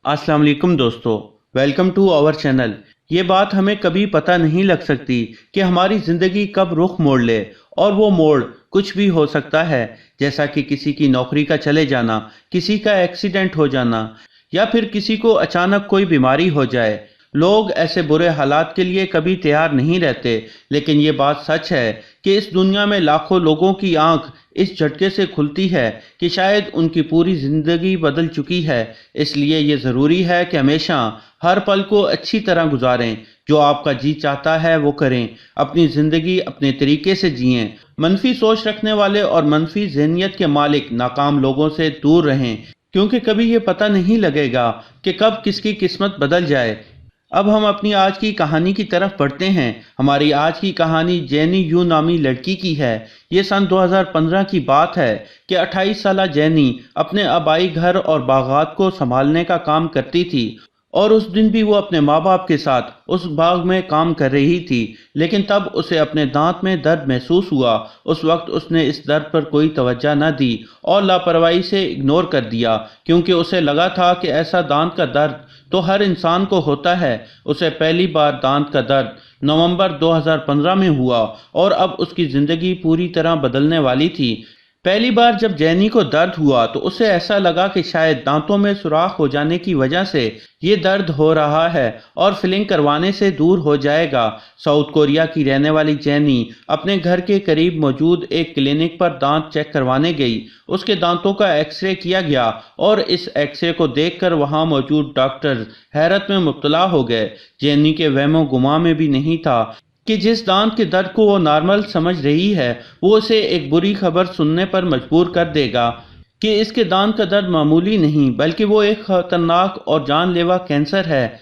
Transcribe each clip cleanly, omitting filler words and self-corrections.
अस्सलाम वालेकुम दोस्तों, वेलकम टू आवर चैनल। ये बात हमें कभी पता नहीं लग सकती कि हमारी ज़िंदगी कब रुख मोड़ ले, और वो मोड़ कुछ भी हो सकता है। जैसा कि किसी की नौकरी का चले जाना, किसी का एक्सीडेंट हो जाना, या फिर किसी को अचानक कोई बीमारी हो जाए। लोग ऐसे बुरे हालात के लिए कभी तैयार नहीं रहते, लेकिन ये बात सच है कि इस दुनिया में लाखों लोगों की आंख इस झटके से खुलती है कि शायद उनकी पूरी ज़िंदगी बदल चुकी है। इसलिए ये ज़रूरी है कि हमेशा हर पल को अच्छी तरह गुजारें। जो आपका जी चाहता है वो करें, अपनी ज़िंदगी अपने तरीके से जिएं। मनफी सोच रखने वाले और मनफी ज़हनियत के मालिक नाकाम लोगों से दूर रहें, क्योंकि कभी ये पता नहीं लगेगा कि कब किसकी किस्मत बदल जाए। अब हम अपनी आज की कहानी की तरफ बढ़ते हैं। हमारी आज की कहानी जेनी यू नामी लड़की की है। ये सन 2015 की बात है कि 28 साला जेनी अपने आबाई घर और बागात को संभालने का काम करती थी, और उस दिन भी वो अपने माँ बाप के साथ उस बाग में काम कर रही थी। लेकिन तब उसे अपने दांत में दर्द महसूस हुआ। उस वक्त उसने इस दर्द पर कोई तवज्जो न दी और लापरवाही से इग्नोर कर दिया, क्योंकि उसे लगा था कि ऐसा दांत का दर्द तो हर इंसान को होता है। उसे पहली बार दांत का दर्द नवंबर 2015 में हुआ, और अब उसकी ज़िंदगी पूरी तरह बदलने वाली थी। पहली बार जब जैनी को दर्द हुआ तो उसे ऐसा लगा कि शायद दांतों में सुराख हो जाने की वजह से ये दर्द हो रहा है और फिलिंग करवाने से दूर हो जाएगा। साउथ कोरिया की रहने वाली जैनी अपने घर के करीब मौजूद एक क्लिनिक पर दांत चेक करवाने गई। उसके दांतों का एक्सरे किया गया, और इस एक्सरे को देखकर वहां मौजूद डॉक्टर हैरत में मुब्तला हो गए। जैनी के वहमो गुमा में भी नहीं था कि जिस दांत के दर्द को वो नॉर्मल समझ रही है, वो उसे एक बुरी खबर सुनने पर मजबूर कर देगा कि इसके दांत का दर्द मामूली नहीं बल्कि वो एक खतरनाक और जानलेवा कैंसर है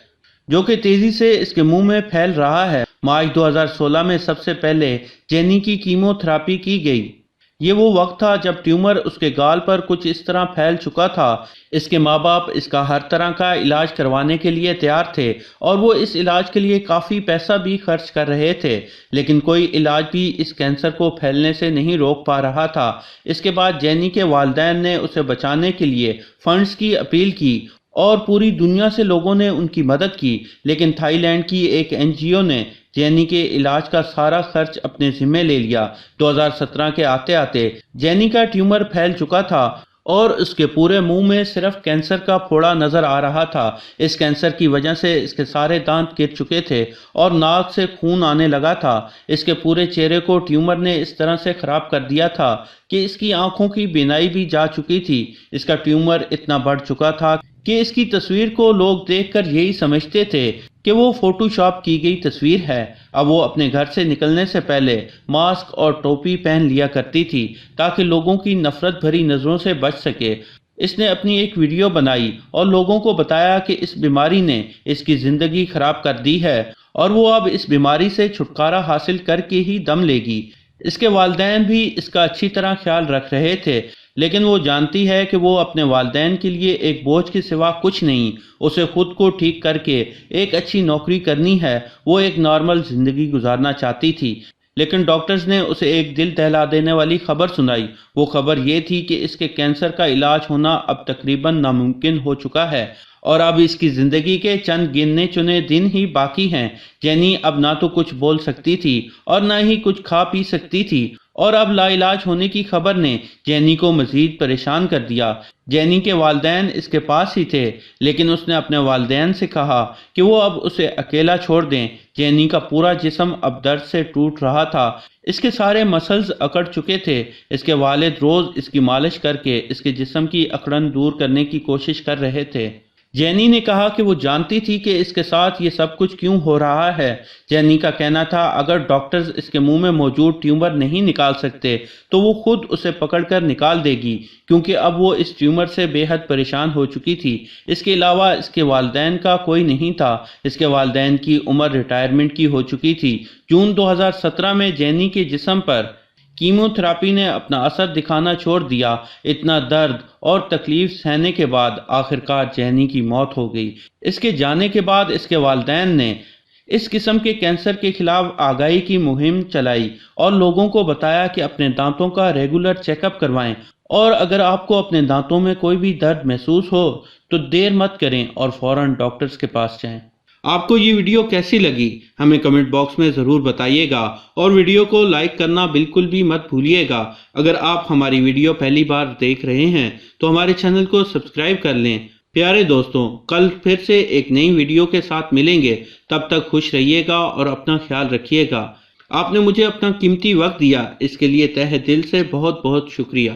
जो कि तेजी से इसके मुंह में फैल रहा है। मार्च 2016 में सबसे पहले जेनी की कीमोथेरेपी की गई। ये वो वक्त था जब ट्यूमर उसके गाल पर कुछ इस तरह फैल चुका था। इसके माँ बाप इसका हर तरह का इलाज करवाने के लिए तैयार थे, और वो इस इलाज के लिए काफ़ी पैसा भी खर्च कर रहे थे, लेकिन कोई इलाज भी इस कैंसर को फैलने से नहीं रोक पा रहा था। इसके बाद जैनी के वालिदैन ने उसे बचाने के लिए फंड्स की अपील की, और पूरी दुनिया से लोगों ने उनकी मदद की। लेकिन थाईलैंड की एक एनजीओ ने जैनी के इलाज का सारा खर्च अपने जिम्मे ले लिया। 2017 के आते आते जैनी का ट्यूमर फैल चुका था, और उसके पूरे मुंह में सिर्फ कैंसर का फोड़ा नजर आ रहा था। इस कैंसर की वजह से इसके सारे दांत गिर चुके थे और नाक से खून आने लगा था। इसके पूरे चेहरे को ट्यूमर ने इस तरह से खराब कर दिया था कि इसकी आंखों की बीनाई भी जा चुकी थी। इसका ट्यूमर इतना बढ़ चुका था कि इसकी तस्वीर को लोग देखकर यही समझते थे कि वो फोटोशॉप की गई तस्वीर है। अब वो अपने घर से निकलने से पहले मास्क और टोपी पहन लिया करती थी ताकि लोगों की नफरत भरी नज़रों से बच सके। इसने अपनी एक वीडियो बनाई और लोगों को बताया कि इस बीमारी ने इसकी ज़िंदगी खराब कर दी है, और वो अब इस बीमारी से छुटकारा हासिल करके ही दम लेगी। इसके वालिदैन भी इसका अच्छी तरह ख्याल रख रहे थे, लेकिन वो जानती है कि वो अपने वालिदैन के लिए एक बोझ के सिवा कुछ नहीं। उसे खुद को ठीक करके एक अच्छी नौकरी करनी है। वो एक नॉर्मल ज़िंदगी गुजारना चाहती थी, लेकिन डॉक्टर्स ने उसे एक दिल दहला देने वाली खबर सुनाई। वो खबर ये थी कि इसके कैंसर का इलाज होना अब तकरीबन नामुमकिन हो चुका है, और अब इसकी ज़िंदगी के चंद गिने चुने दिन ही बाकी हैं। जैनी अब ना तो कुछ बोल सकती थी और ना ही कुछ खा पी सकती थी, और अब लाइलाज होने की खबर ने जैनी को मजीद परेशान कर दिया। जैनी के वालिदैन इसके पास ही थे, लेकिन उसने अपने वालिदैन से कहा कि वो अब उसे अकेला छोड़ दें। जैनी का पूरा जिस्म अब दर्द से टूट रहा था। इसके सारे मसल्स अकड़ चुके थे। इसके वालिद रोज़ इसकी मालिश करके इसके जिस्म की अकड़न दूर करने की कोशिश कर रहे थे। जैनी ने कहा कि वो जानती थी कि इसके साथ ये सब कुछ क्यों हो रहा है। जैनी का कहना था अगर डॉक्टर्स इसके मुंह में मौजूद ट्यूमर नहीं निकाल सकते तो वो खुद उसे पकड़कर निकाल देगी, क्योंकि अब वो इस ट्यूमर से बेहद परेशान हो चुकी थी। इसके अलावा इसके वालिदैन का कोई नहीं था। इसके वालिदैन की उम्र रिटायरमेंट की हो चुकी थी। जून 2017 में जैनी के जिस्म पर कीमोथेरेपी ने अपना असर दिखाना छोड़ दिया। इतना दर्द और तकलीफ सहने के बाद आखिरकार जैनी की मौत हो गई। इसके जाने के बाद इसके वालिदैन ने इस किस्म के कैंसर के खिलाफ आगाही की मुहिम चलाई और लोगों को बताया कि अपने दांतों का रेगुलर चेकअप करवाएं اور اگر آپ کو اپنے دانتوں میں کوئی بھی درد محسوس ہو تو دیر مت کریں اور فوراً ڈاکٹرز کے پاس جائیں۔ آپ کو یہ ویڈیو کیسی لگی ہمیں کمنٹ باکس میں ضرور بتائیے گا، اور ویڈیو کو لائک کرنا بالکل بھی مت بھولیے گا۔ اگر آپ ہماری ویڈیو پہلی بار دیکھ رہے ہیں تو ہمارے چینل کو سبسکرائب کر لیں۔ پیارے دوستوں، کل پھر سے ایک نئی ویڈیو کے ساتھ ملیں گے، تب تک خوش رہیے گا اور اپنا خیال رکھیے گا۔ آپ نے مجھے اپنا قیمتی وقت دیا، اس کے لیے تہہ دل سے بہت بہت شکریہ۔